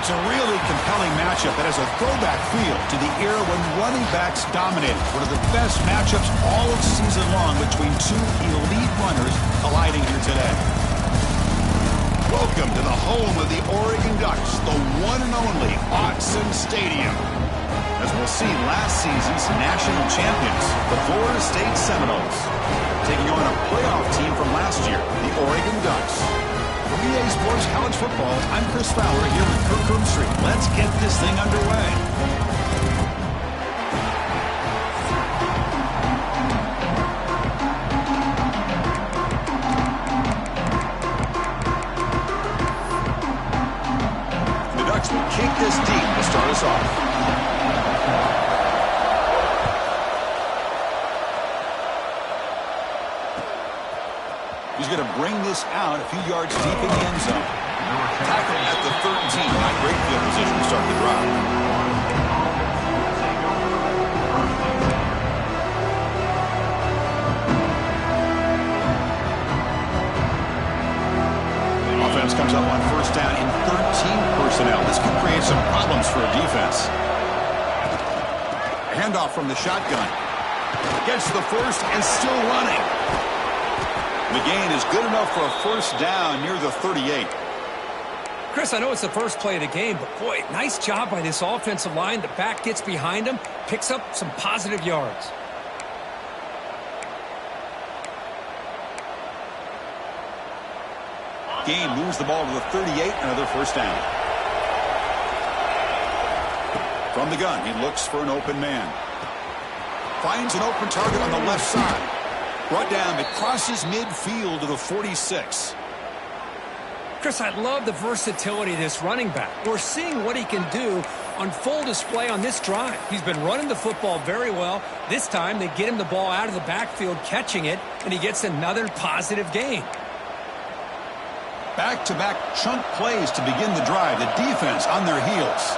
It's a really compelling matchup that has a throwback feel to the era when running backs dominated. One of the best matchups all season long between two elite runners colliding here today. Welcome to the home of the Oregon Ducks, the one and only Autzen Stadium. As we'll see, last season's national champions, the Florida State Seminoles, taking on a playoff team from last year, the Oregon Ducks. From EA Sports College Football, I'm Chris Fowler here with Kirk Herbstreit. Let's get this thing underway. The Ducks will kick this deep to start us off. He's going to bring this out a few yards deep in the end zone. Tackle at the 13. Not great field position to start the drive. Offense comes up on first down in 13 personnel. This could create some problems for a defense. A handoff from the shotgun. Gets the first and still running. The gain is good enough for a first down near the 38. Chris, I know it's the first play of the game, but boy, nice job by this offensive line. The back gets behind him, picks up some positive yards. Gain moves the ball to the 38, another first down. From the gun, he looks for an open man. Finds an open target on the left side. Brought down, it crosses midfield to the 46. Chris, I love the versatility of this running back. We're seeing what he can do on full display on this drive. He's been running the football very well. This time, they get him the ball out of the backfield, catching it, and he gets another positive gain. Back-to-back chunk plays to begin the drive. The defense on their heels.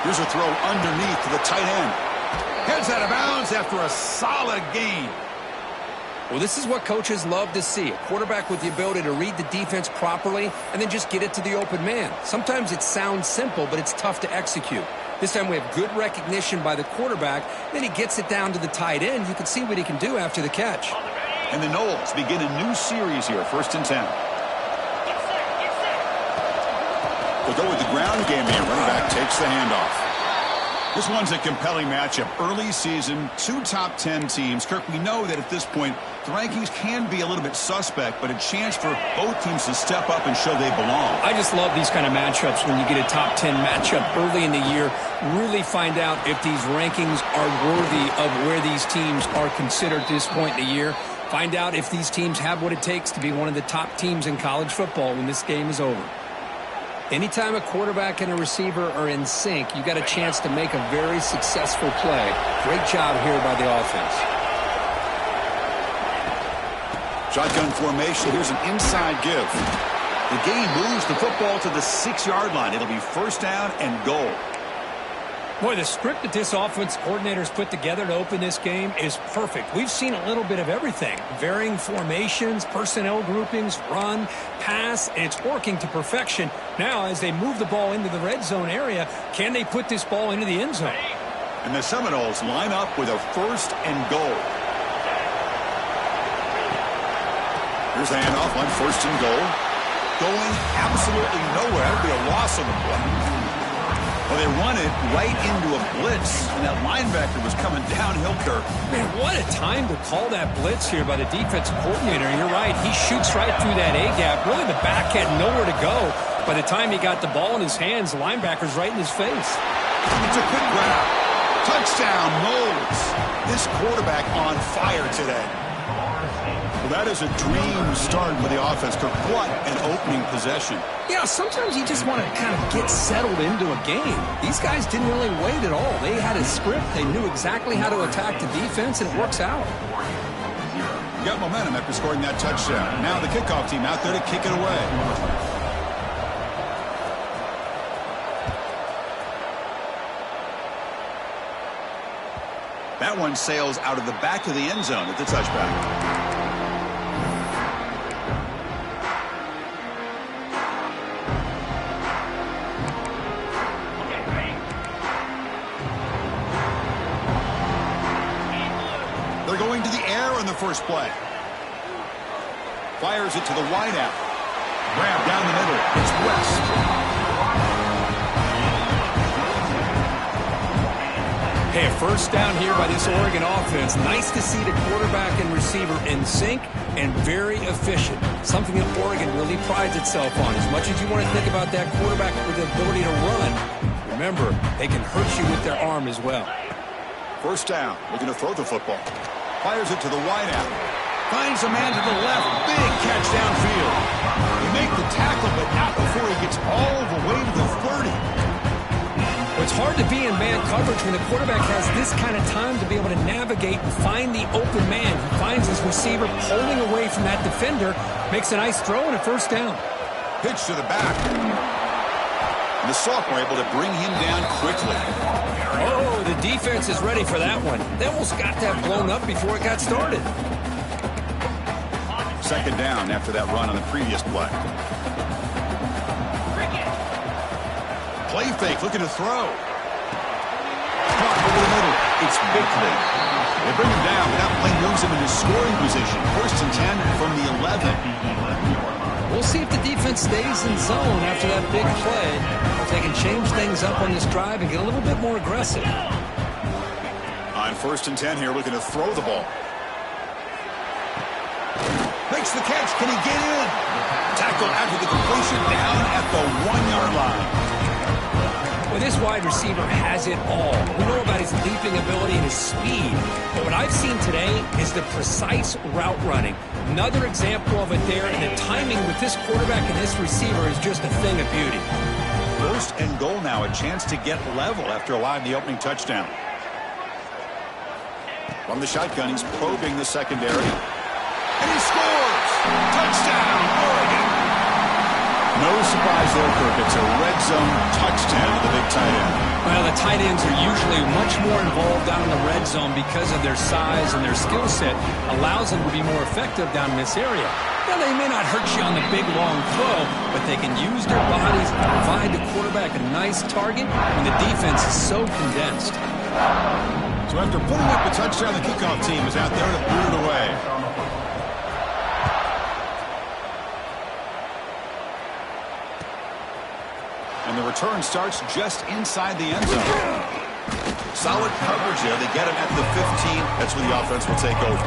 Here's a throw underneath to the tight end. Heads out of bounds after a solid gain. Well, this is what coaches love to see. A quarterback with the ability to read the defense properly and then just get it to the open man. Sometimes it sounds simple, but it's tough to execute. This time we have good recognition by the quarterback. Then he gets it down to the tight end. You can see what he can do after the catch. And the Noles begin a new series here, 1st and 10. They'll go with the ground game here. Running back takes the handoff. This one's a compelling matchup. Early season, two top 10 teams. Kirk, we know that at this point, the rankings can be a little bit suspect, but a chance for both teams to step up and show they belong. I just love these kind of matchups when you get a top 10 matchup early in the year. Really find out if these rankings are worthy of where these teams are considered at this point in the year. Find out if these teams have what it takes to be one of the top teams in college football when this game is over. Anytime a quarterback and a receiver are in sync, you got a chance to make a very successful play. Great job here by the offense. Shotgun formation. Here's an inside give. The gain moves the football to the 6-yard line. It'll be first down and goal. Boy, the script that this offense coordinator's put together to open this game is perfect. We've seen a little bit of everything. Varying formations, personnel groupings, run, pass, and it's working to perfection. Now, as they move the ball into the red zone area, can they put this ball into the end zone? And the Seminoles line up with a first and goal. Here's the handoff on first and goal. Going absolutely nowhere. That'll be a loss on the play. Well, they run it right into a blitz, and that linebacker was coming downhill, Kirk. Man, what a time to call that blitz here by the defensive coordinator. You're right. He shoots right through that A-gap. Really, the back had nowhere to go. By the time he got the ball in his hands, the linebacker's right in his face. It's a quick grab. Touchdown, Noles. This quarterback on fire today. Well, that is a dream start for the offense. Kirk, what an opening possession. Yeah, sometimes you just want to kind of get settled into a game. These guys didn't really wait at all. They had a script. They knew exactly how to attack the defense, and it works out. You got momentum after scoring that touchdown. Now the kickoff team out there to kick it away. That one sails out of the back of the end zone at the touchback. first play. Fires it to the wideout. Grab down the middle. It's West. Hey, a first down here by this Oregon offense. Nice to see the quarterback and receiver in sync and very efficient. Something that Oregon really prides itself on. As much as you want to think about that quarterback with the ability to run, remember, they can hurt you with their arm as well. First down. Looking to throw the football. Fires it to the wideout. Finds a man to the left. Big catch downfield. He make the tackle, but not before he gets all the way to the 30. It's hard to be in man coverage when the quarterback has this kind of time to be able to navigate and find the open man. He finds his receiver pulling away from that defender, makes a nice throw and a first down. Pitch to the back. And the sophomore able to bring him down quickly. Oh, the defense is ready for that one. They almost got that blown up before it got started. Second down after that run on the previous play. Play fake, looking to throw. Caught over the middle. It's Bickley. They bring him down, but that play moves him into scoring position. First and 10 from the 11. We'll see if the defense stays in zone after that big play. If they can change things up on this drive and get a little bit more aggressive. On first and 10 here, looking to throw the ball. Makes the catch. Can he get in? Tackle after the completion down at the 1-yard line. Well, this wide receiver has it all. We know about his leaping ability and his speed. But what I've seen today is the precise route running. Another example of it there, and the timing with this quarterback and this receiver is just a thing of beauty. First and goal now, a chance to get level after allowing the opening touchdown. From the shotgun, he's probing the secondary. And he scores! Touchdown, Oregon! No surprise there, Kirk. It's a red zone touchdown to the big tight end. Well, the tight ends are usually much more involved down in the red zone because of their size and their skill set allows them to be more effective down in this area. Now, they may not hurt you on the big, long throw, but they can use their bodies to provide the quarterback a nice target when the defense is so condensed. So after putting up a touchdown, the kickoff team is out there to boot it away. And the return starts just inside the end zone. Solid coverage there. They get him at the 15. That's where the offense will take over.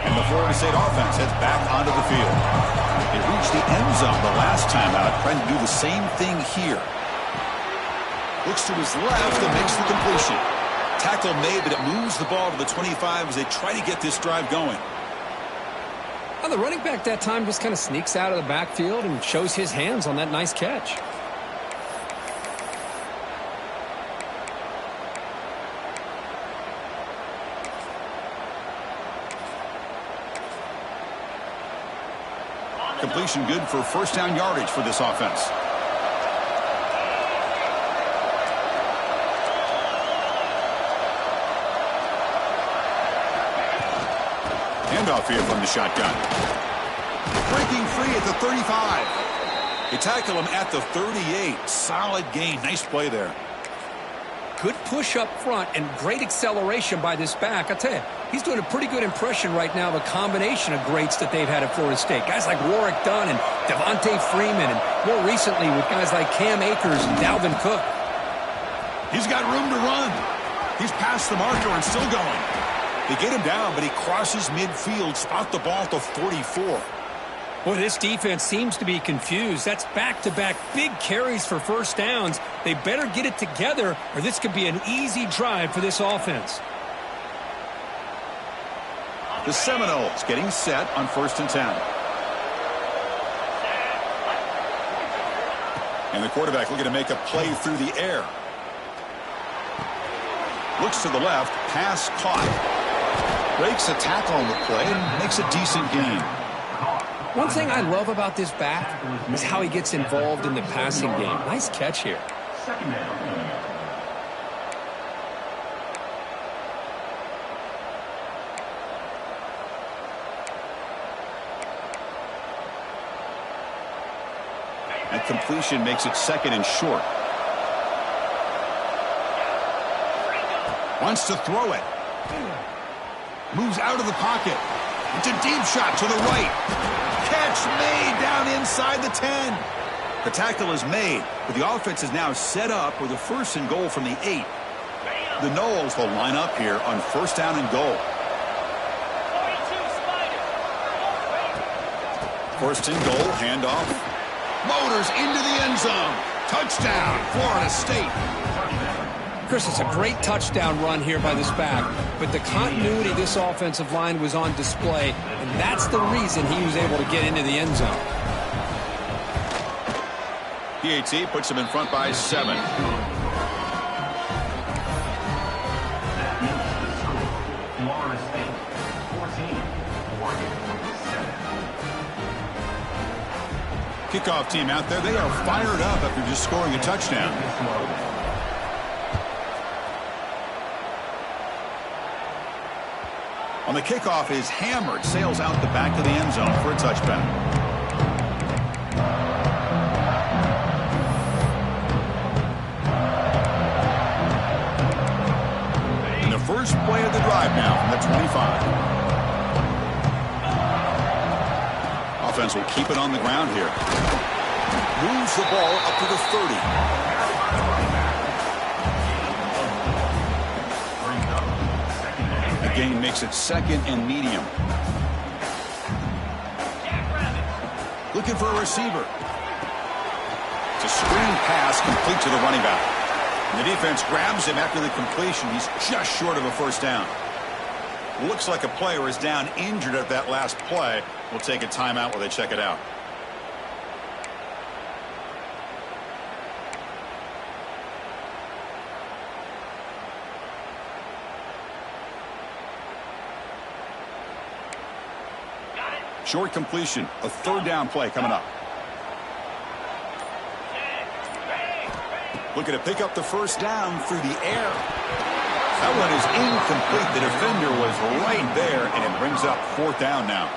And the Florida State offense heads back onto the field. It reached the end zone the last time out, trying to do the same thing here. Looks to his left and makes the completion. Tackle made, but it moves the ball to the 25 as they try to get this drive going. Well, the running back that time just kind of sneaks out of the backfield and shows his hands on that nice catch. Completion good for first down yardage for this offense. Handoff here from the shotgun. Breaking free at the 35. They tackle him at the 38. Solid gain. Nice play there. Good push up front and great acceleration by this back. I tell you, he's doing a pretty good impression right now of a combination of greats that they've had at Florida State. Guys like Warwick Dunn and Devontae Freeman, and more recently with guys like Cam Akers and Dalvin Cook. He's got room to run. He's past the marker and still going. They get him down, but he crosses midfield, spot the ball to 44. Boy, this defense seems to be confused. That's back-to-back big carries for first downs. They better get it together, or this could be an easy drive for this offense. The Seminoles getting set on first and 10. And the quarterback looking to make a play through the air. Looks to the left, pass caught. Breaks a tackle on the play and makes a decent gain. One thing I love about this back is how he gets involved in the passing game. Nice catch here. And completion makes it second and short. Wants to throw it. Moves out of the pocket. It's a deep shot to the right. Catch made down inside the 10. The tackle is made, but the offense is now set up with a 1st and goal from the 8. The Noles will line up here on 1st down and goal. 1st and goal, handoff. Motors into the end zone. Touchdown, Florida State. Chris, it's a great touchdown run here by this back, but the continuity of this offensive line was on display, and that's the reason he was able to get into the end zone. PAT puts him in front by 7. Kickoff team out there, they are fired up after just scoring a touchdown. On the kickoff is hammered, sails out the back of the end zone for a touchback. And the first play of the drive now from the 25. Offense will keep it on the ground here. Moves the ball up to the 30. The gain makes it 2nd and medium. Looking for a receiver. It's a screen pass complete to the running back. And the defense grabs him after the completion. He's just short of a 1st down. Looks like a player is down injured at that last play. We'll take a timeout while they check it out. Short completion, a 3rd down play coming up. Looking to pick up the 1st down through the air. That one is incomplete. The defender was right there, and it brings up 4th down now.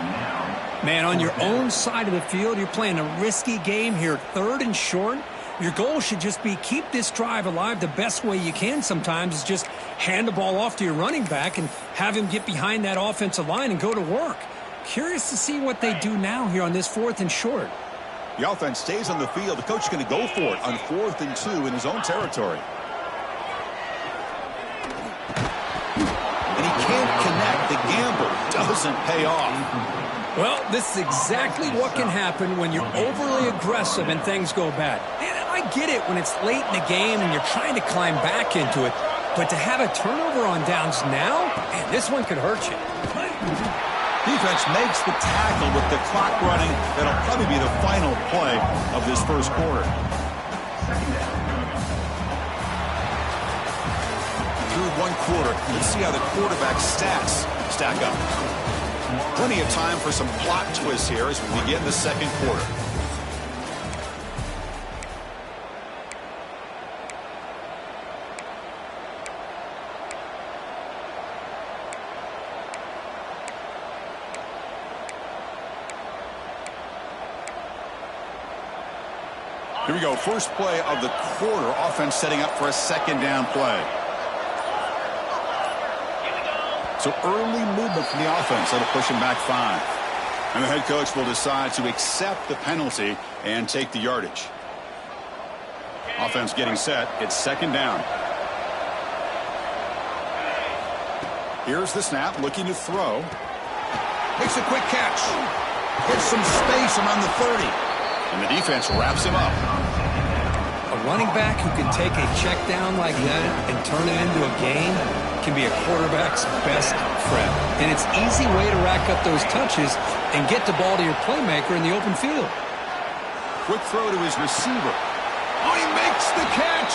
Man, on your own side of the field, you're playing a risky game here. 3rd and short. Your goal should just be keep this drive alive the best way you can sometimes is just hand the ball off to your running back and have him get behind that offensive line and go to work. Curious to see what they do now here on this 4th and short. The offense stays on the field. The coach is going to go for it on 4th and 2 in his own territory. And he can't connect. The gamble doesn't pay off. Well, this is exactly what can happen when you're overly aggressive and things go bad. And I get it when it's late in the game and you're trying to climb back into it. But to have a turnover on downs now, man, this one could hurt you. Defense makes the tackle with the clock running. That'll probably be the final play of this 1st quarter. Through 1 quarter, let's see how the quarterback's stats stack up. Plenty of time for some plot twists here as we begin the 2nd quarter. Here we go. First play of the quarter. Offense setting up for a 2nd down play. So early movement from the offense. That'll push him back 5. And the head coach will decide to accept the penalty and take the yardage. Offense getting set. It's 2nd down. Here's the snap. Looking to throw. Makes a quick catch. Gets some space around the 30. And the defense wraps him up. A running back who can take a check down like that and turn it into a gain can be a quarterback's best friend. And it's an easy way to rack up those touches and get the ball to your playmaker in the open field. Quick throw to his receiver. Oh, he makes the catch.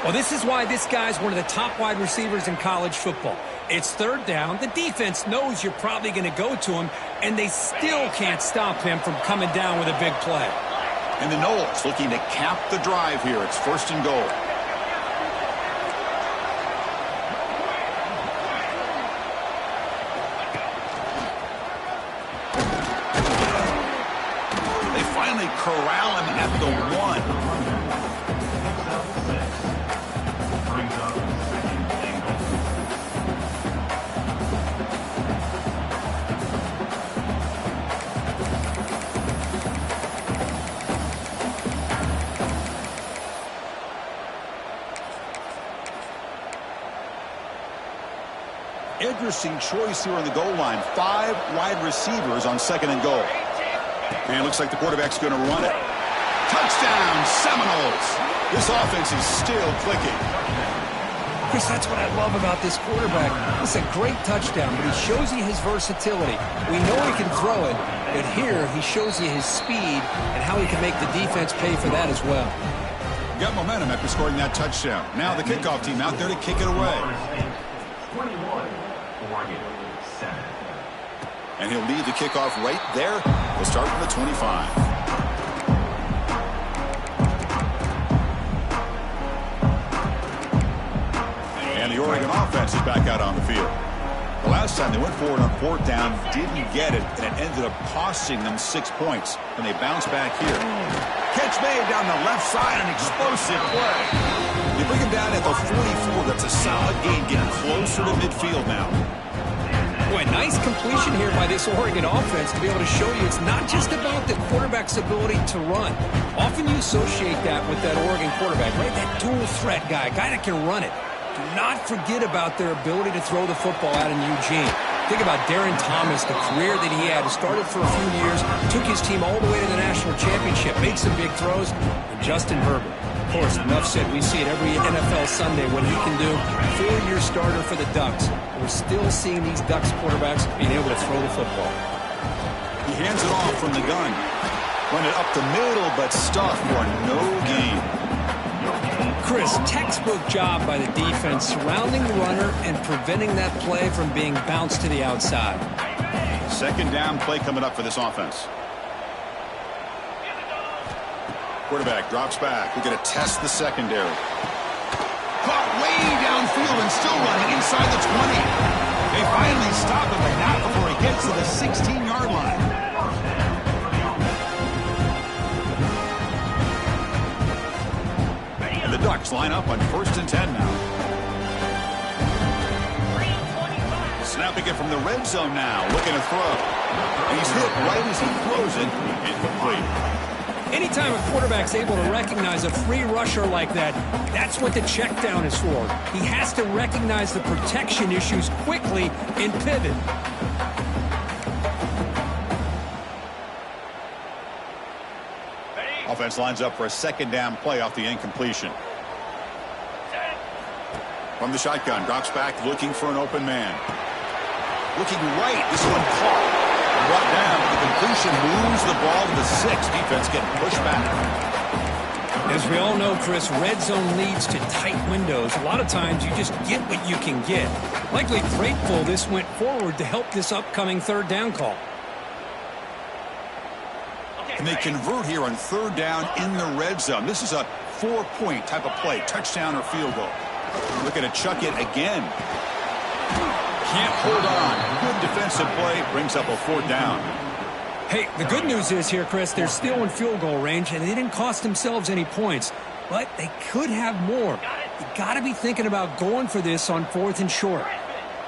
Well, this is why this guy's one of the top wide receivers in college football. It's 3rd down. The defense knows you're probably going to go to him, and they still can't stop him from coming down with a big play. And the Noles looking to cap the drive here. It's 1st and goal. They finally corral him at the 1. Interesting choice here on the goal line. 5 wide receivers on 2nd and goal. And it looks like the quarterback's going to run it. Touchdown, Seminoles! This offense is still clicking. Chris, that's what I love about this quarterback. It's a great touchdown, but he shows you his versatility. We know he can throw it, but here he shows you his speed and how he can make the defense pay for that as well. Got momentum after scoring that touchdown. Now the kickoff team out there to kick it away. And he'll lead the kickoff right there. We'll start from the 25. And the Oregon offense is back out on the field. The last time they went forward on 4th down, didn't get it, and it ended up costing them 6 points. And they bounce back here. Catch made down the left side, an explosive play. They bring him down at the 44. That's a solid gain, getting closer to midfield now. Boy, nice completion here by this Oregon offense to be able to show you it's not just about the quarterback's ability to run. Often you associate that with that Oregon quarterback, right? That dual threat guy, a guy that can run it. Do not forget about their ability to throw the football out in Eugene. Think about Darren Thomas, the career that he had. He started for a few years, took his team all the way to the national championship, made some big throws. And Justin Herbert, of course, enough said. We see it every NFL Sunday what he can do. 4-year starter for the Ducks. We're still seeing these Ducks quarterbacks being able to throw the football. He hands it off from the gun. Run it up the middle, but stuffed for no gain. Chris, textbook job by the defense surrounding the runner and preventing that play from being bounced to the outside. 2nd down play coming up for this offense. Quarterback drops back. We're going to test the secondary. Caught way downfield and still running inside the 20. They finally stop him, but not before he gets to the 16-yard line. And the Ducks line up on 1st and 10 now. Snapping it from the red zone now, looking to throw. And he's hit right as he throws it, incomplete. Anytime a quarterback's able to recognize a free rusher like that, that's what the check down is for. He has to recognize the protection issues quickly and pivot. Offense lines up for a 2nd down play off the incompletion. From the shotgun, drops back, looking for an open man. Looking right, this one caught. Brought down, the completion moves the ball to the 6. Defense getting pushed back. As we all know, Chris, red zone leads to tight windows. A lot of times you just get what you can get. Likely grateful this went forward to help this upcoming 3rd down call. And they convert here on 3rd down in the red zone. This is a 4-point type of play, touchdown or field goal. Looking to chuck it again. Can't hold on. Good defensive play. Brings up a 4th down. Hey, the good news is here, Chris, they're still in field goal range, and they didn't cost themselves any points. But they could have more. You got to be thinking about going for this on 4th and short.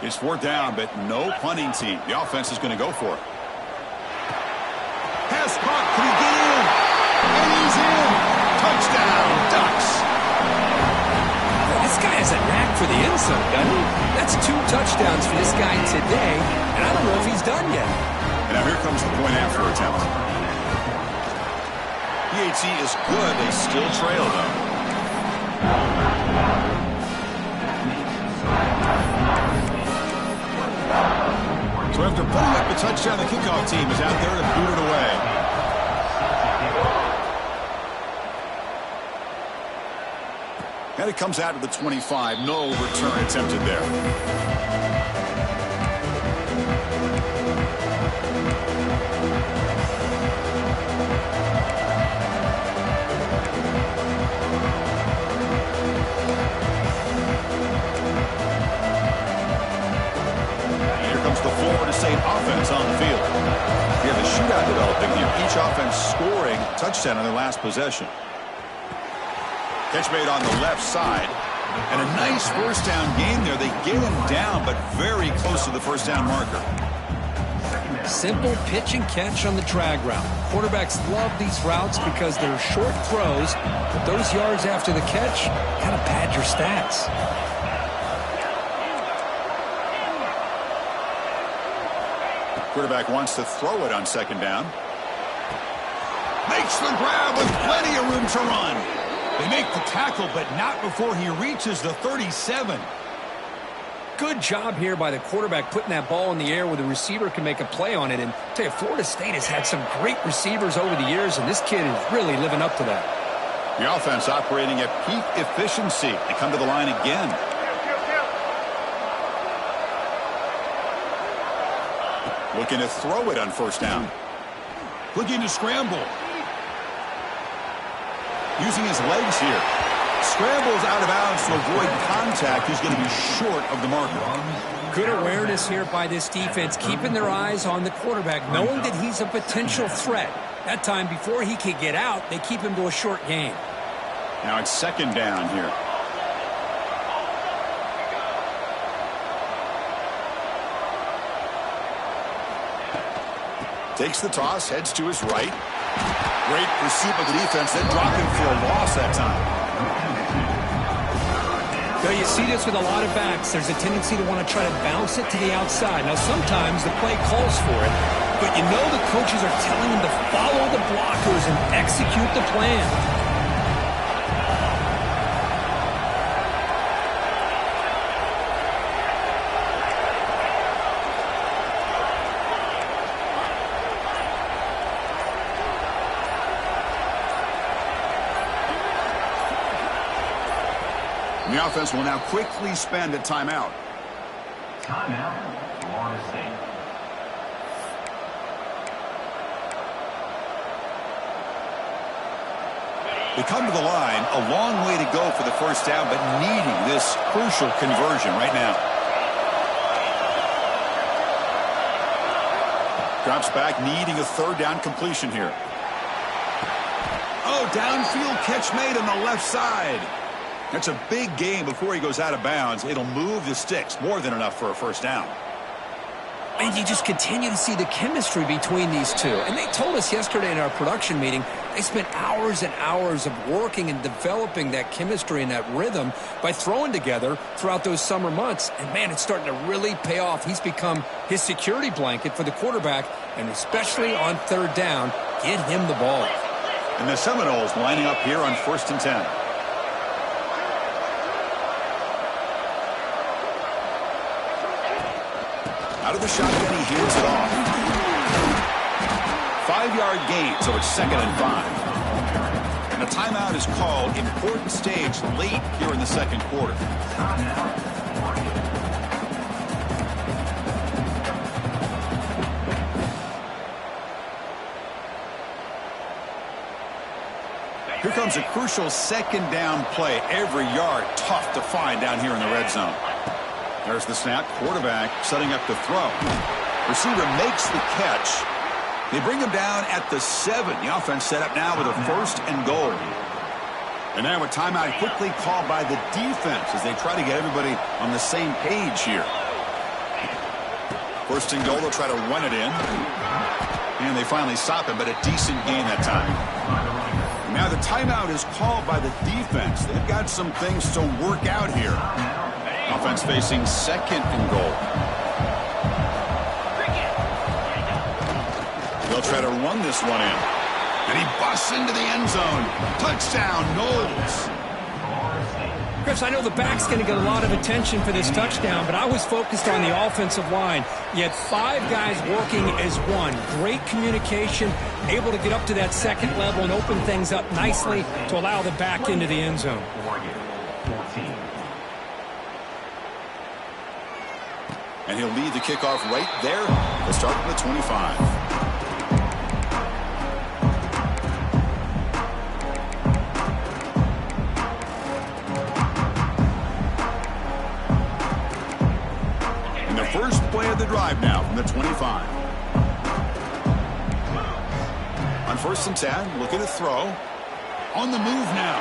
It's 4th down, but no punting team. The offense is going to go for it. Pass caught. Can he get in? And he's in. Touchdown, Ducks. This guy has a knack for the end zone, doesn't he? That's 2 touchdowns for this guy today, and I don't know if he's done yet. And now here comes the point after attempt. PAT is good. They still trail, though. So after putting up the touchdown, the kickoff team is out there to boot it away. And it comes out to the 25. No return attempted there. Here comes the Florida State offense on the field. We have a shootout developing here. Each offense scoring a touchdown on their last possession. Catch made on the left side. And a nice 1st down gain there. They get him down, but very close to the 1st down marker. Simple pitch and catch on the drag route. Quarterbacks love these routes because they're short throws, but those yards after the catch kind of pad your stats. Quarterback wants to throw it on second down. Makes the grab with plenty of room to run. They make the tackle, but not before he reaches the 37. Good job here by the quarterback putting that ball in the air where the receiver can make a play on it. And I tell you, Florida State has had some great receivers over the years, and this kid is really living up to that. The offense operating at peak efficiency. They come to the line again. Looking to throw it on first down. Looking to scramble. Using his legs here. Scrambles out of bounds to avoid contact. He's going to be short of the marker. Good awareness here by this defense, keeping their eyes on the quarterback, knowing that he's a potential threat. That time, before he could get out, they keep him to a short gain. Now it's second down here. Takes the toss, heads to his right. Great pursuit of the defense, then dropping for a loss that time. Now you see this with a lot of backs. There's a tendency to want to try to bounce it to the outside. Now sometimes the play calls for it, but you know the coaches are telling them to follow the blockers and execute the plan. And the offense will now quickly spend a timeout. Timeout, Florida State. They come to the line, a long way to go for the first down, but needing this crucial conversion right now. Drops back, needing a third down completion here. Oh, downfield catch made on the left side. That's a big gain before he goes out of bounds. It'll move the sticks, more than enough for a first down. And you just continue to see the chemistry between these two. And they told us yesterday in our production meeting, they spent hours and hours of working and developing that chemistry and that rhythm by throwing together throughout those summer months. And, man, it's starting to really pay off. He's become his security blanket for the quarterback, and especially on third down, get him the ball. And the Seminoles lining up here on 1st and 10. Out of the shotgun, he hears it off. 5-yard gain, so it's 2nd and 5. And a timeout is called. Important stage late here in the second quarter. Here comes a crucial second down play. Every yard tough to find down here in the red zone. There's the snap. Quarterback setting up to throw. Receiver makes the catch. They bring him down at the 7. The offense set up now with a 1st and goal. And now a timeout quickly called by the defense as they try to get everybody on the same page here. 1st and goal, they'll try to run it in. And they finally stop him, but a decent gain that time. Now the timeout is called by the defense. They've got some things to work out here. Offense facing 2nd and goal. They'll try to run this one in. And he busts into the end zone. Touchdown, Noles. Chris, I know the back's going to get a lot of attention for this touchdown, but I was focused on the offensive line. You had 5 guys working as one. Great communication, able to get up to that second level and open things up nicely to allow the back into the end zone. And he'll lead the kickoff right there. They'll start from the 25. And the first play of the drive now from the 25. On 1st and 10, looking to throw. On the move now.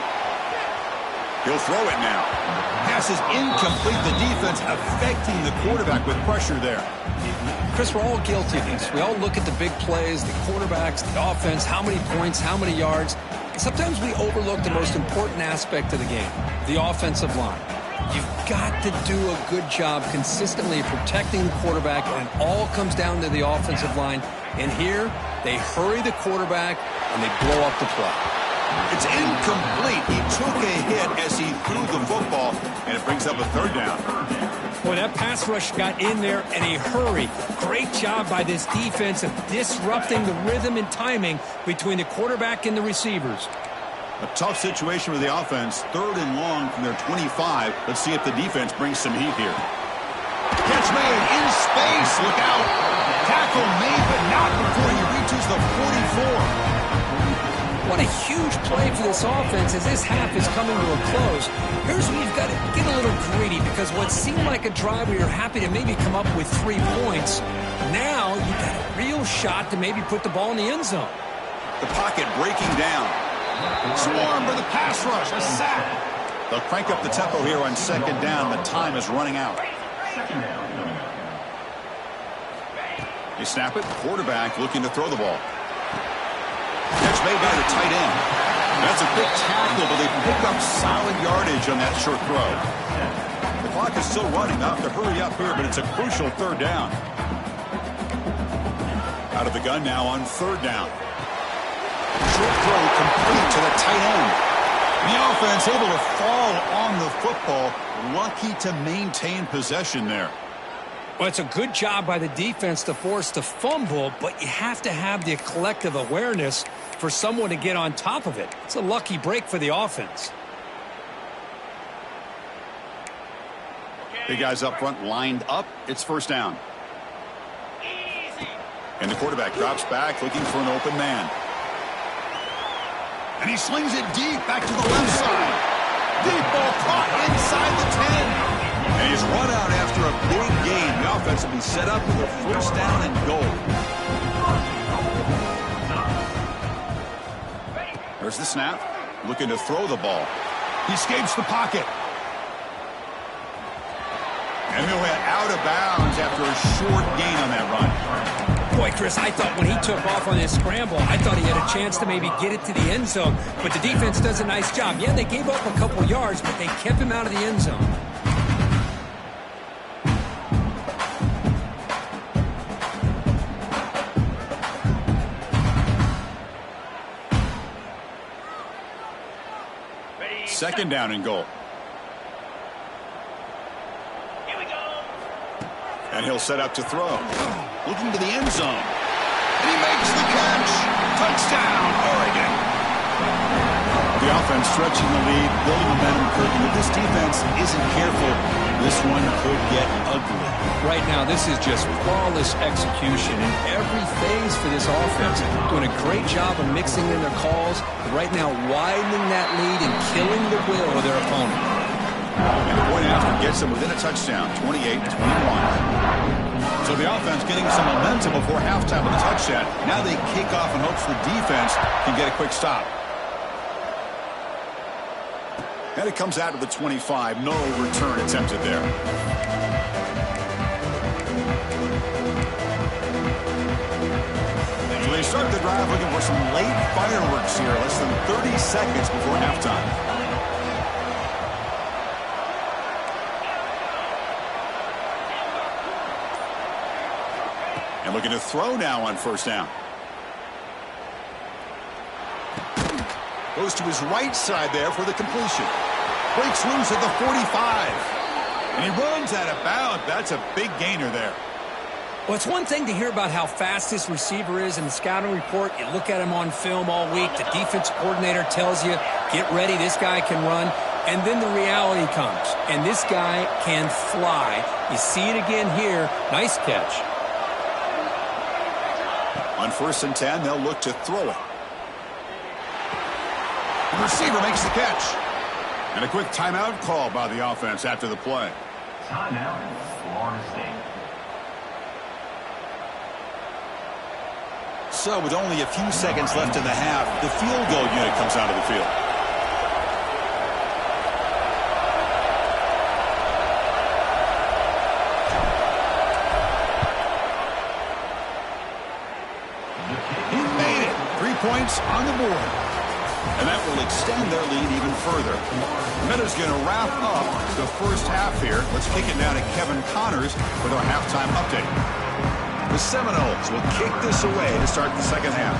He'll throw it now. Pass is incomplete. The defense affecting the quarterback with pressure there. Chris, we're all guilty of this. We all look at the big plays, the quarterbacks, the offense, how many points, how many yards. Sometimes we overlook the most important aspect of the game, the offensive line. You've got to do a good job consistently of protecting the quarterback, and it all comes down to the offensive line. And here, they hurry the quarterback, and they blow up the play. It's incomplete. He took a hit as he threw the football, and it brings up a third down. Boy, that pass rush got in there in a hurry. Great job by this defense of disrupting the rhythm and timing between the quarterback and the receivers. A tough situation with the offense. 3rd and long from their 25. Let's see if the defense brings some heat here. Catch made in space. Look out. Tackle made, but not before he reaches the 44. What a huge play for this offense as this half is coming to a close. Here's where you've got to get a little greedy, because what seemed like a drive where you're happy to maybe come up with 3 points, now you've got a real shot to maybe put the ball in the end zone. The pocket breaking down. Swarm for the pass rush. A sack. They'll crank up the tempo here on 2nd down. The time is running out. They snap it. Quarterback looking to throw the ball. Catch made by the tight end. That's a big tackle, but they pick up solid yardage on that short throw. The clock is still running. They'll have to hurry up here, but it's a crucial 3rd down. Out of the gun now on 3rd down. Short throw complete to the tight end. The offense able to fall on the football. Lucky to maintain possession there. Well, it's a good job by the defense to force the fumble, but you have to have the collective awareness for someone to get on top of it. It's a lucky break for the offense. Big guys up front lined up. It's 1st down. And the quarterback drops back looking for an open man. And he slings it deep back to the left side. Deep ball caught inside the 10. And he's run out after a big gain. The offense will be set up with a 1st down and goal. There's the snap. Looking to throw the ball. He escapes the pocket. And he'll head out of bounds after a short gain on that run. Boy, Chris, I thought when he took off on this scramble, I thought he had a chance to maybe get it to the end zone. But the defense does a nice job. Yeah, they gave up a couple yards, but they kept him out of the end zone. Second down and goal. Here we go. And he'll set up to throw. Looking to the end zone. And he makes the catch. Touchdown, Oregon. The offense stretching the lead, building momentum quickly. If this defense isn't careful, this one could get ugly. Right now, this is just flawless execution in every phase for this offense. Doing a great job of mixing in their calls. But right now, widening that lead and killing the will of their opponent. And the point after gets them within a touchdown, 28-21. So the offense getting some momentum before halftime with a touchdown. Now they kick off in hopes the defense can get a quick stop. And it comes out of the 25. No return attempted there. So they start the drive looking for some late fireworks here. Less than 30 seconds before halftime. And looking to throw now on 1st down. Goes to his right side there for the completion. Breaks loose at the 45. And he runs out of bounds. That's a big gainer there. Well, it's one thing to hear about how fast this receiver is in the scouting report. You look at him on film all week. The defense coordinator tells you, get ready, this guy can run. And then the reality comes. And this guy can fly. You see it again here. Nice catch. On 1st and 10, they'll look to throw it. The receiver makes the catch. And a quick timeout call by the offense after the play. Timeout, Florida State. So with only a few seconds left in the half, the field goal unit comes out of the field. He made it. 3 points on the board. And that will extend their lead even further. Minnesota going to wrap up the first half here. Let's kick it down to Kevin Connors with our halftime update. The Seminoles will kick this away to start the second half.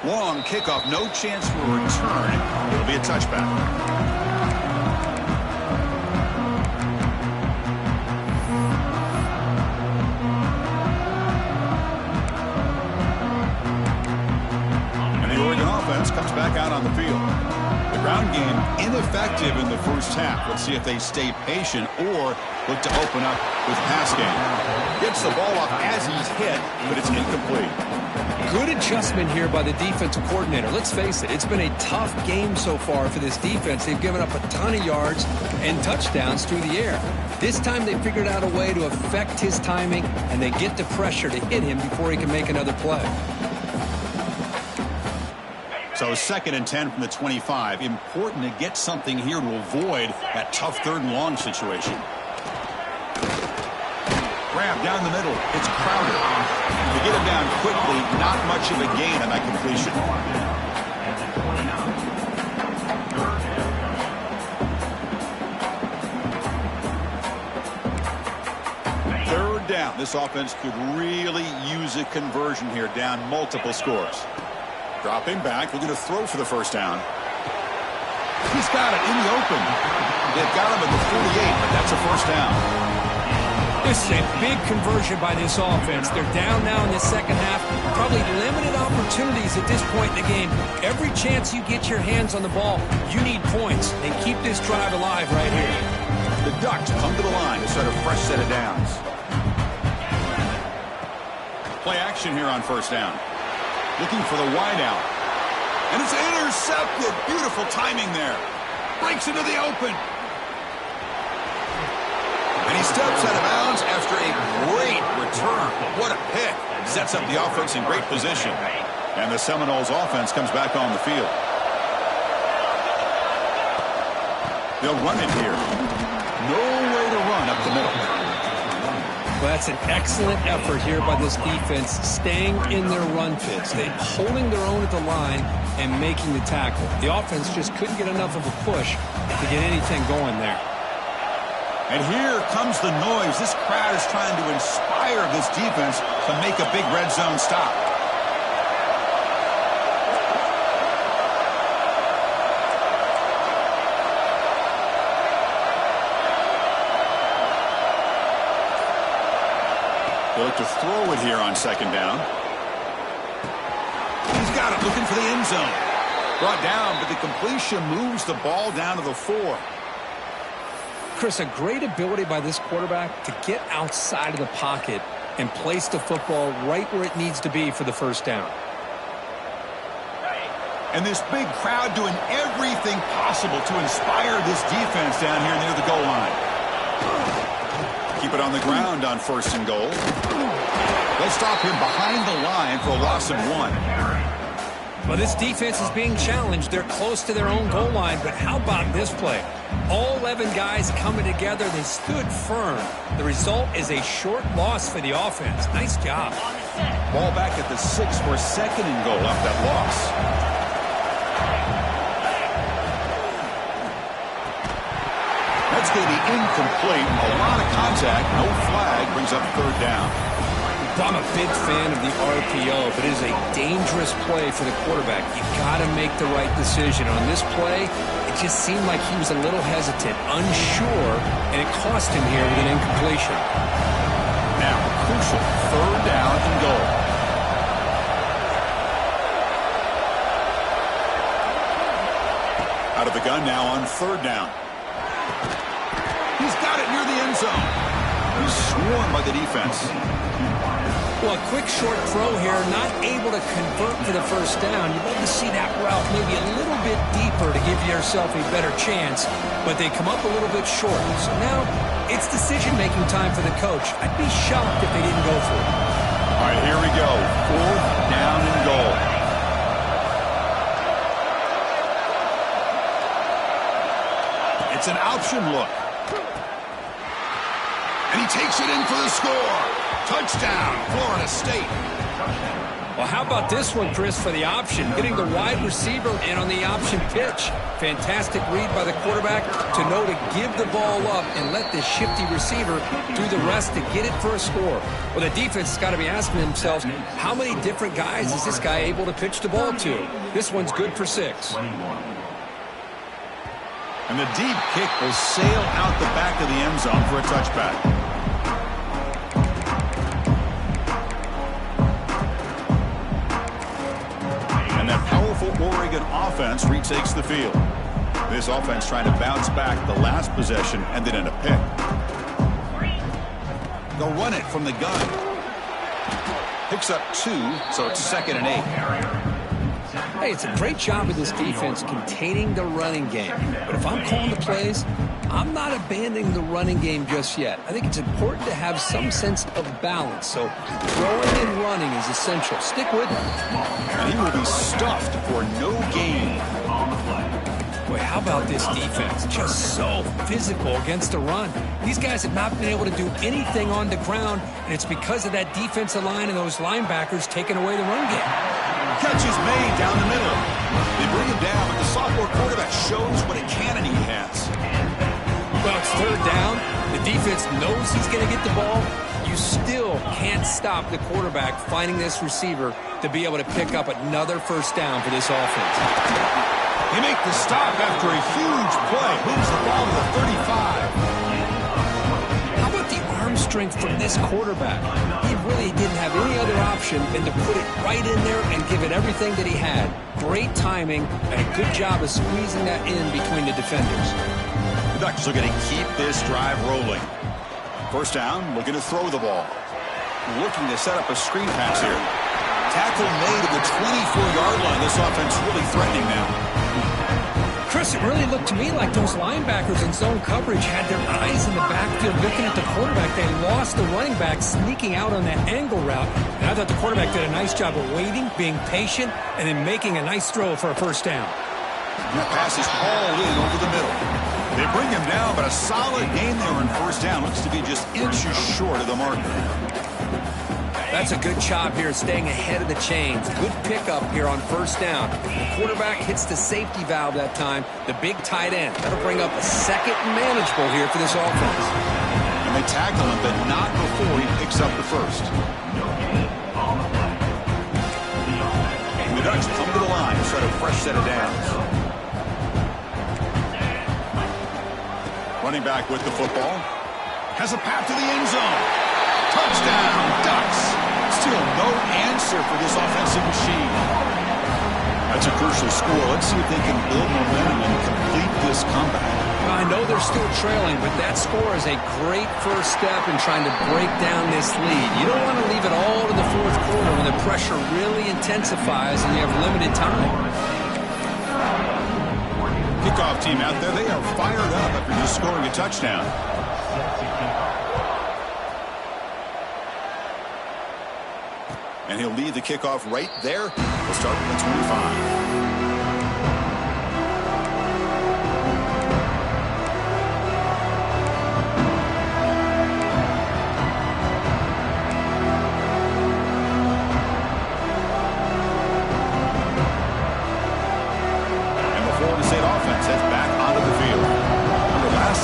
Long kickoff, no chance for a return. It'll be a touchback. Comes back out on the field. The ground game ineffective in the first half. Let's see if they stay patient or look to open up with pass game. Gets the ball off as he's hit, but it's incomplete. Good adjustment here by the defensive coordinator. Let's face it, it's been a tough game so far for this defense. They've given up a ton of yards and touchdowns through the air. This time they figured out a way to affect his timing, and they get the pressure to hit him before he can make another play. So 2nd and 10 from the 25. Important to get something here to avoid that tough 3rd and long situation. Grab down the middle. It's Crowder. To get him down quickly, not much of a gain on that completion. Third down. This offense could really use a conversion here, down multiple scores. Dropping back, looking to throw for the first down. He's got it in the open. They've got him at the 48, but that's a first down. This is a big conversion by this offense. They're down now in the second half. Probably limited opportunities at this point in the game. Every chance you get your hands on the ball, you need points. And keep this drive alive right here. The Ducks come to the line to start a fresh set of downs. Play action here on first down. Looking for the wideout. And it's intercepted. Beautiful timing there. Breaks into the open. And he steps out of bounds after a great return. What a pick. Sets up the offense in great position. And the Seminoles offense comes back on the field. They'll run it here. No way to run up the middle. Well, that's an excellent effort here by this defense, staying in their run fits. They're holding their own at the line and making the tackle. The offense just couldn't get enough of a push to get anything going there. And here comes the noise. This crowd is trying to inspire this defense to make a big red zone stop. They look to throw it here on second down. He's got it, looking for the end zone. Brought down, but the completion moves the ball down to the 4. Chris, a great ability by this quarterback to get outside of the pocket and place the football right where it needs to be for the first down. And this big crowd doing everything possible to inspire this defense down here near the goal line. Keep it on the ground on 1st and goal. They'll stop him behind the line for a loss of 1. Well, this defense is being challenged. They're close to their own goal line, but how about this play? All 11 guys coming together. They stood firm. The result is a short loss for the offense. Nice job. Ball back at the 6 for 2nd and goal off that loss. That's going to be incomplete. A lot of contact. No flag. Brings up 3rd down. I'm a big fan of the RPO, but it is a dangerous play for the quarterback. You got to make the right decision. On this play, it just seemed like he was a little hesitant, unsure, and it cost him here with an incompletion. Now, crucial 3rd down and goal. Out of the gun now on 3rd down. He's got it near the end zone. He's swarmed by the defense. Well, a quick short throw here, not able to convert for the first down. You'd love to see that route maybe a little bit deeper to give yourself a better chance, but they come up a little bit short. So now it's decision-making time for the coach. I'd be shocked if they didn't go for it. All right, here we go. 4th down and goal. It's an option look. And he takes it in for the score. Touchdown, Florida State. Well, how about this one, Chris, for the option? Getting the wide receiver in on the option pitch. Fantastic read by the quarterback to know to give the ball up and let the shifty receiver do the rest to get it for a score. Well, the defense has got to be asking themselves, how many different guys is this guy able to pitch the ball to? This one's good for 6. And the deep kick will sail out the back of the end zone for a touchback. Oregon offense retakes the field. This offense trying to bounce back the last possession and then in a pick. They'll run it from the gun. Picks up 2, so it's 2nd and 8. Hey, it's a great job of this defense containing the running game. But if I'm calling the plays, I'm not abandoning the running game just yet. I think it's important to have some sense of balance. So throwing and running is essential. Stick with it. And he will be stuffed for no gain. Boy, how about this defense? Just so physical against the run. These guys have not been able to do anything on the ground, and it's because of that defensive line and those linebackers taking away the run game. Catch is made down the middle. They bring him down, but the sophomore quarterback shows what a cannon he has. Well, it's 3rd down. The defense knows he's going to get the ball. You still can't stop the quarterback finding this receiver to be able to pick up another 1st down for this offense. They make the stop after a huge play. Moves the ball to the 35. How about the arm strength from this quarterback? He really didn't have any other option than to put it right in there and give it everything that he had. Great timing and a good job of squeezing that in between the defenders. The Ducks are going to keep this drive rolling. 1st down, looking to throw the ball. Looking to set up a screen pass here. Tackle made at the 24-yard line. This offense really threatening now. Chris, it really looked to me like those linebackers in zone coverage had their eyes in the backfield looking at the quarterback. They lost the running back sneaking out on that angle route. And I thought the quarterback did a nice job of waiting, being patient, and then making a nice throw for a 1st down. That pass is hauled in over the middle. They bring him down, but a solid gain there in 1st down. Looks to be just inches short of the marker. That's a good job here, staying ahead of the chains. Good pickup here on 1st down. The quarterback hits the safety valve that time. The big tight end. That'll bring up a 2nd and manageable here for this offense. And they tackle him, but not before he picks up the 1st. And the Ducks come to the line to start a fresh set of downs. Running back with the football. Has a path to the end zone. Touchdown, Ducks. Still no answer for this offensive machine. That's a crucial score. Let's see if they can build momentum and complete this comeback. Well, I know they're still trailing, but that score is a great 1st step in trying to break down this lead. You don't want to leave it all to the 4th quarter when the pressure really intensifies and you have limited time. Kickoff team out there, they are fired up after just scoring a touchdown. And he'll lead the kickoff right there. We'll start at the 25.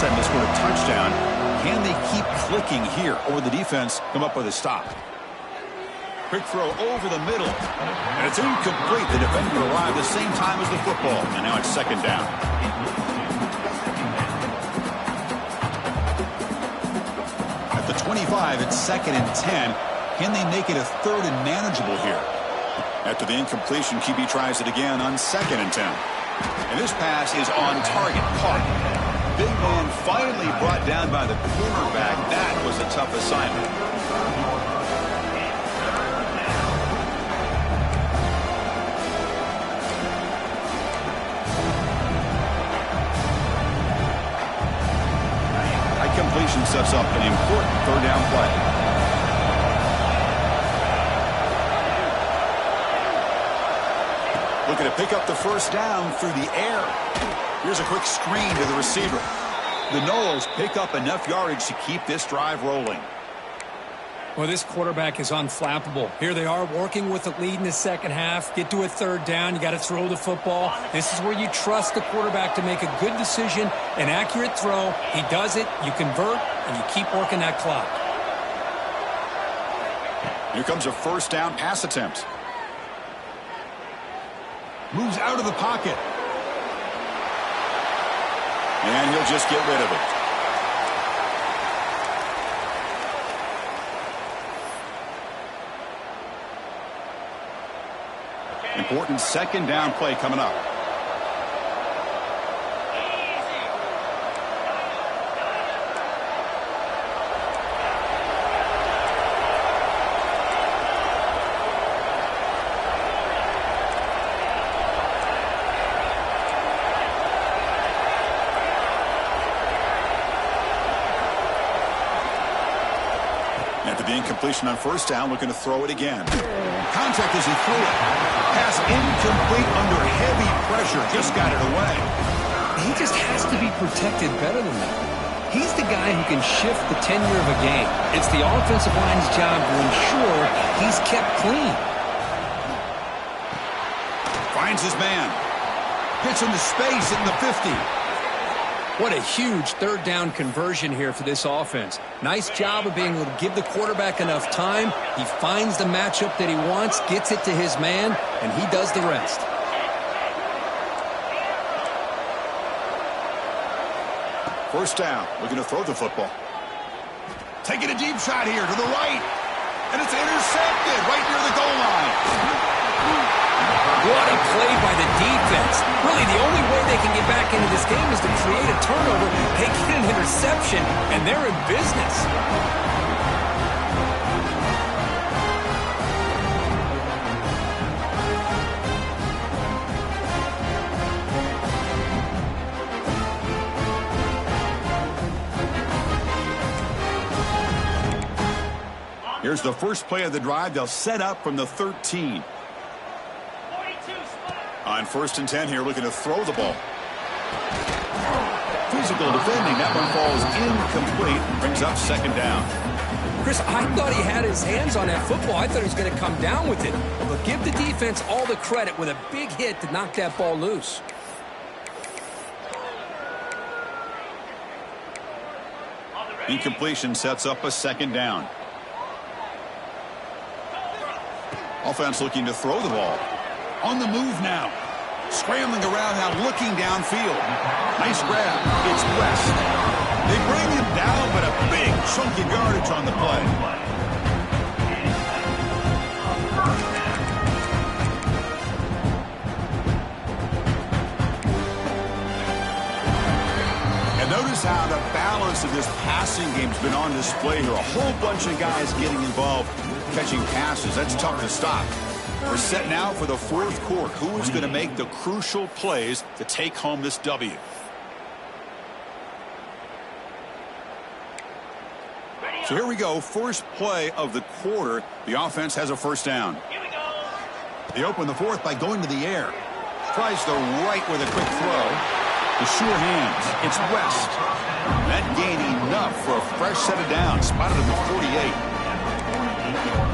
They scored a touchdown. Can they keep clicking here, or the defense come up with a stop? Quick throw over the middle, and it's incomplete. The defender arrived the same time as the football, and now it's 2nd down. At the 25, it's 2nd and 10. Can they make it a 3rd and manageable here? After the incompletion, QB tries it again on 2nd and 10. And this pass is on target, caught. Big man finally brought down by the cornerback. That was a tough assignment. High completion sets up an important 3rd down play. Looking to pick up the 1st down through the air. Here's a quick screen to the receiver. The Noles pick up enough yardage to keep this drive rolling. Well, this quarterback is unflappable. Here they are working with the lead in the second half. Get to a third down. You got to throw the football. This is where you trust the quarterback to make a good decision, an accurate throw. He does it, you convert, and you keep working that clock. Here comes a first down pass attempt. Moves out of the pocket. And he'll just get rid of it. Important second down play coming up. After the incompletion on first down, looking to throw it again. Contact as he threw it. Pass incomplete under heavy pressure. Just got it away. He just has to be protected better than that. He's the guy who can shift the tenure of a game. It's the offensive line's job to ensure he's kept clean. Finds his man. Gets into space in the 50. What a huge third down conversion here for this offense. Nice job of being able to give the quarterback enough time. He finds the matchup that he wants, gets it to his man, and he does the rest. First down, looking to throw the football. Taking a deep shot here to the right. And it's intercepted right near the goal line. What a play by the defense. Really, the only way they can get back into this game is to create a turnover. They get an interception, and they're in business. Here's the first play of the drive. They'll set up from the 13. On first and 10 here, looking to throw the ball. Physical defending. That one falls incomplete. Brings up second down. Chris, I thought he had his hands on that football. I thought he was going to come down with it. But give the defense all the credit with a big hit to knock that ball loose. Incompletion sets up a second down. Offense looking to throw the ball. On the move now. Scrambling around now, looking downfield. Nice grab. It's West. They bring him down, but a big chunk of yardage on the play. And notice how the balance of this passing game's been on display here. A whole bunch of guys getting involved, catching passes. That's tough to stop. We're set now for the fourth quarter. Who is going to make the crucial plays to take home this W? So here we go. First play of the quarter. The offense has a first down. They open the fourth by going to the air. Tries the right with a quick throw. The sure hands. It's West. That gained enough for a fresh set of downs. Spotted at the 48.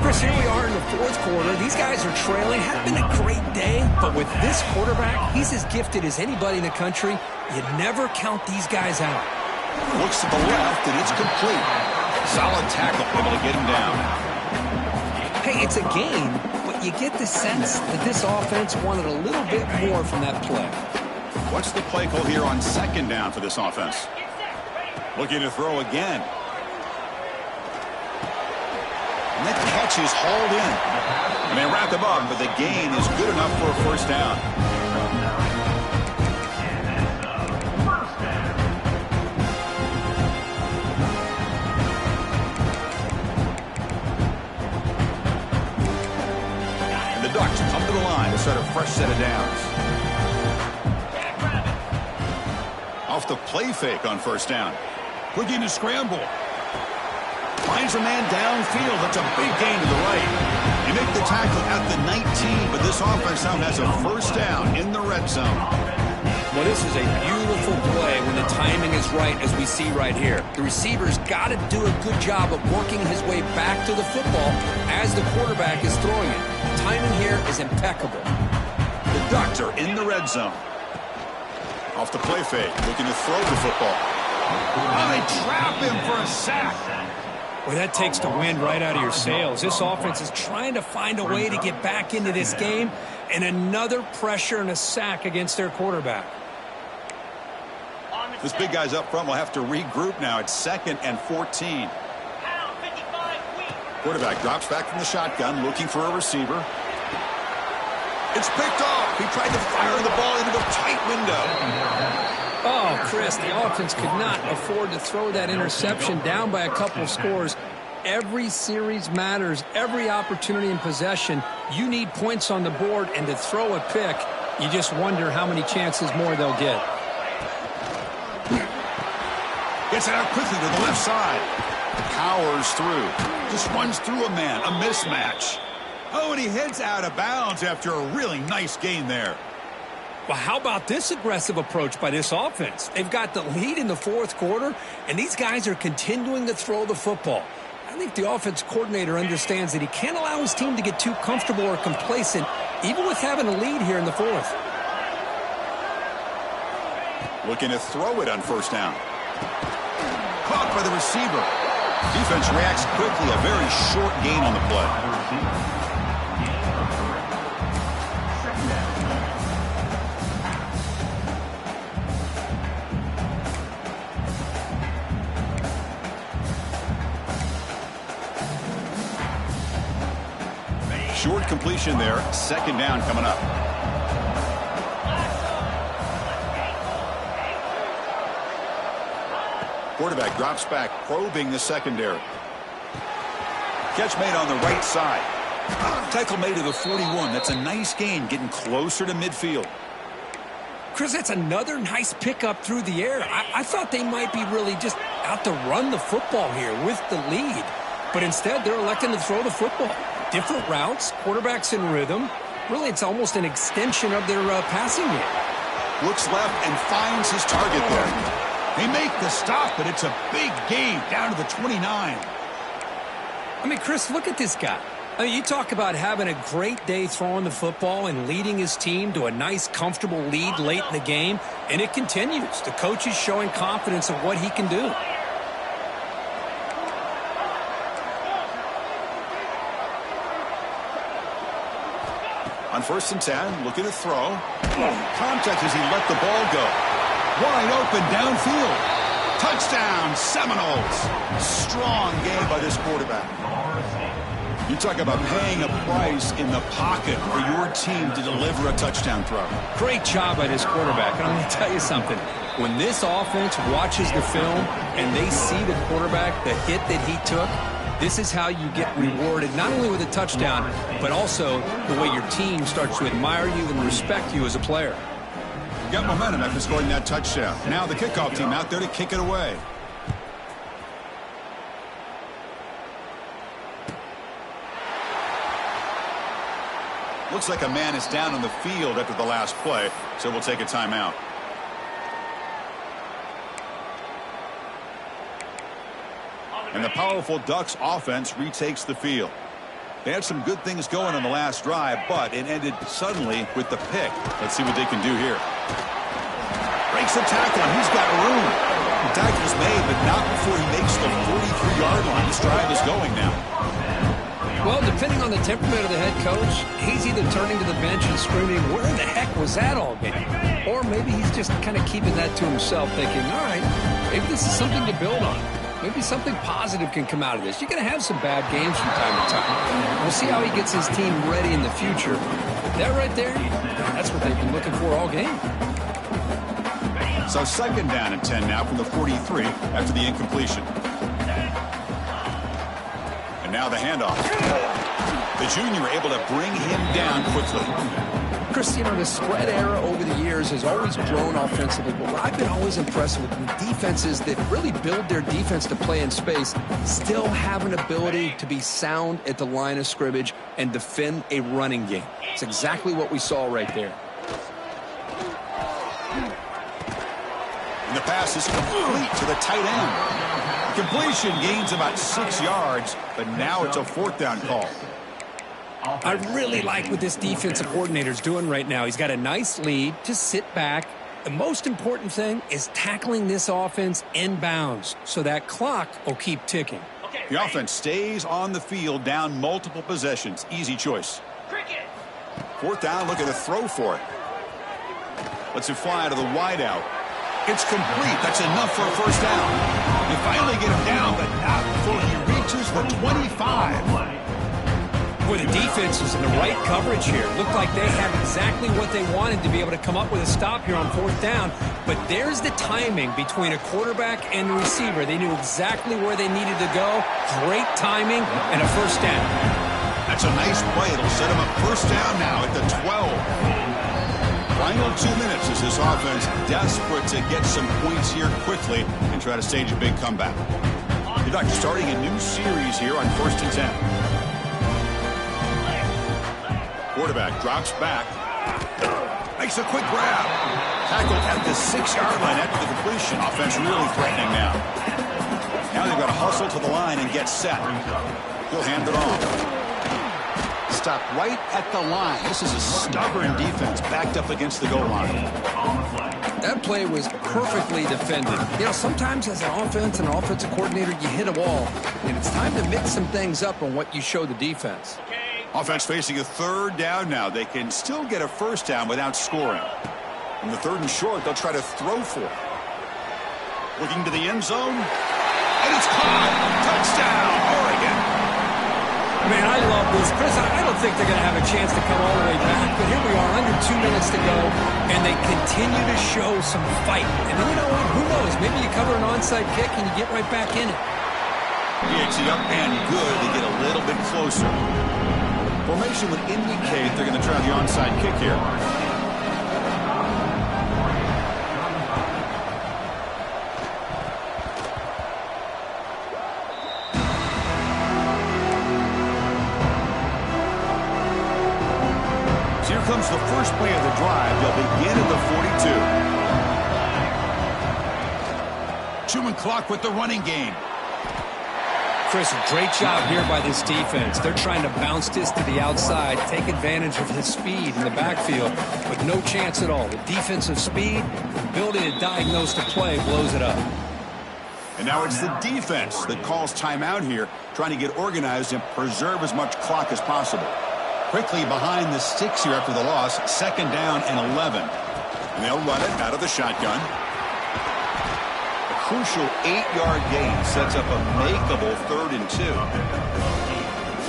Chris, here we are in the fourth quarter. These guys are trailing. Had been a great day, but with this quarterback, he's as gifted as anybody in the country. You never count these guys out. Looks to the left, and it's complete. Solid tackle, able to get him down. Hey, it's a game, but you get the sense that this offense wanted a little bit more from that play. What's the play call here on second down for this offense? Looking to throw again. And that catch is hauled in. And they wrap him up, but the gain is good enough for a first down. And the Ducks come to the line to start a fresh set of downs. Off the play fake on first down. Looking to scramble. Finds a man downfield. That's a big gain to the right. You make the tackle at the 19, but this offense now has a first down in the red zone. Well, this is a beautiful play when the timing is right, as we see right here. The receiver's got to do a good job of working his way back to the football as the quarterback is throwing it. Timing here is impeccable. The Ducks are in the red zone. Off the play fake, looking to throw the football. Oh, they trap him for a sack. Well, that takes the wind right out of your sails. This offense is trying to find a way to get back into this game, and another pressure and a sack against their quarterback. This big guy's up front will have to regroup now. It's 2nd and 14. Quarterback drops back from the shotgun, looking for a receiver. It's picked off. He tried to fire the ball into a tight window. Oh, Chris, the offense could not afford to throw that interception down by a couple scores. Every series matters. Every opportunity in possession, you need points on the board, and to throw a pick, you just wonder how many chances more they'll get. Gets it out quickly to the left side. Powers through. Just runs through a man. A mismatch. Oh, and he heads out of bounds after a really nice gain there. Well, how about this aggressive approach by this offense? They've got the lead in the 4th quarter, and these guys are continuing to throw the football. I think the offense coordinator understands that he can't allow his team to get too comfortable or complacent, even with having a lead here in the 4th. Looking to throw it on 1st down. Caught by the receiver. Defense reacts quickly. A very short gain on the play. Short completion there. 2nd down coming up. Quarterback drops back, probing the secondary. Catch made on the right side. Tackle made to the 41. That's a nice gain, getting closer to midfield. Chris, that's another nice pickup through the air. I thought they might be really just out to run the football here with the lead. But instead, they're electing to throw the football. Different routes, quarterbacks in rhythm. Really, it's almost an extension of their passing game. Looks left and finds his target there. They make the stop, but it's a big gain down to the 29. I mean, Chris, look at this guy. I mean, you talk about having a great day throwing the football and leading his team to a nice, comfortable lead late in the game, and it continues. The coach is showing confidence of what he can do. On 1st and 10, looking to throw. Contact as he let the ball go. Wide open downfield. Touchdown, Seminoles. Strong game by this quarterback. You talk about paying a price in the pocket for your team to deliver a touchdown throw. Great job by this quarterback. And I'm going to tell you something. When this offense watches the film and they see the quarterback, the hit that he took, this is how you get rewarded, not only with a touchdown, but also the way your team starts to admire you and respect you as a player. Got momentum after scoring that touchdown. Now the kickoff team out there to kick it away. Looks like a man is down on the field after the last play, so we'll take a timeout. And the powerful Ducks offense retakes the field. They had some good things going on the last drive, but it ended suddenly with the pick. Let's see what they can do here. Breaks the tackle, and he's got room. The tackle's made, but not before he makes the 43-yard line. This drive is going now. Well, depending on the temperament of the head coach, he's either turning to the bench and screaming, where the heck was that all game? Or maybe he's just kind of keeping that to himself, thinking, all right, maybe this is something to build on. Maybe something positive can come out of this. You're going to have some bad games from time to time. We'll see how he gets his team ready in the future. But that right there, that's what they've been looking for all game. So 2nd down and 10 now from the 43 after the incompletion. And now the handoff. The junior able to bring him down quickly. Chris, you know, the spread era over the years has always grown offensively, but what I've been always impressed with defenses that really build their defense to play in space still have an ability to be sound at the line of scrimmage and defend a running game. It's exactly what we saw right there. And the pass is complete to the tight end. Completion gains about 6 yards, but now it's a 4th down call. I really like what this defensive coordinator is doing right now. He's got a nice lead. Just sit back. The most important thing is tackling this offense inbounds so that clock will keep ticking. The offense stays on the field, down multiple possessions. Easy choice. 4th down, look at the throw for it. Lets it fly to the wideout. It's complete. That's enough for a 1st down. You finally get him down, but not before he reaches the 25. Boy, the defense was in the right coverage here. Looked like they had exactly what they wanted to be able to come up with a stop here on 4th down. But there's the timing between a quarterback and the receiver. They knew exactly where they needed to go. Great timing and a 1st down. That's a nice play. It'll set him up 1st down now at the 12. Final 2 minutes as this offense desperate to get some points here quickly and try to stage a big comeback. You're starting a new series here on 1st and 10. Quarterback drops back. Makes a quick grab. Tackled at the 6-yard line after the completion. Offense really threatening now. Now they've got to hustle to the line and get set. He'll hand it off. Stop right at the line. This is a stubborn defense backed up against the goal line. That play was perfectly defended. You know, sometimes as an offense and an offensive coordinator, you hit a wall. And it's time to mix some things up on what you show the defense. Offense facing a 3rd down now. They can still get a 1st down without scoring. On the 3rd and short, they'll try to throw for it. Looking to the end zone. And it's caught. Touchdown, Oregon. Man, I love this. Chris, I don't think they're going to have a chance to come all the way back. But here we are, under 2 minutes to go. And they continue to show some fight. And you know what? Who knows? Maybe you cover an onside kick and you get right back in it. He up and good. They get a little bit closer. Formation would indicate they're going to try the onside kick here. So here comes the first play of the drive. They'll begin at the 42. Chewing clock with the running game. Chris, a great job here by this defense. They're trying to bounce this to the outside, take advantage of his speed in the backfield, but no chance at all. The defensive speed, ability to diagnose the play, blows it up. And now it's the defense that calls timeout here, trying to get organized and preserve as much clock as possible. Quickly behind the sticks here after the loss, 2nd down and 11. And they'll run it out of the shotgun. Crucial 8-yard gain sets up a makeable 3rd and 2.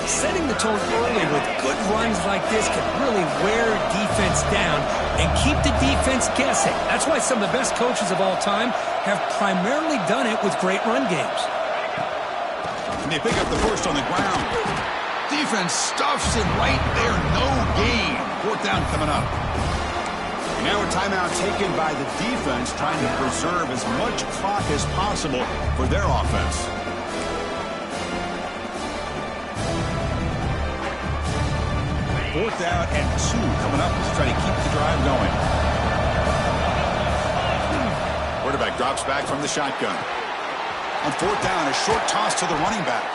Setting the tone early with good runs like this can really wear defense down and keep the defense guessing. That's why some of the best coaches of all time have primarily done it with great run games. And they pick up the 1st on the ground. Defense stuffs it right there. No gain. 4th down coming up. Now a timeout taken by the defense, trying to preserve as much clock as possible for their offense. Fourth down and 2 coming up to try to keep the drive going. Quarterback drops back from the shotgun. On 4th down, a short toss to the running back.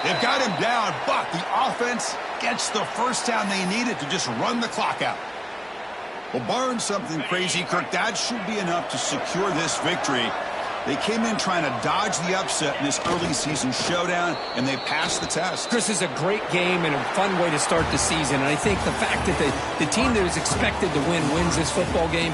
They've got him down, but the offense gets the 1st down they needed to just run the clock out. Well, barring something crazy, Kirk, that should be enough to secure this victory. They came in trying to dodge the upset in this early season showdown, and they passed the test. Chris, is a great game and a fun way to start the season. And I think the fact that the team that was expected to win wins this football game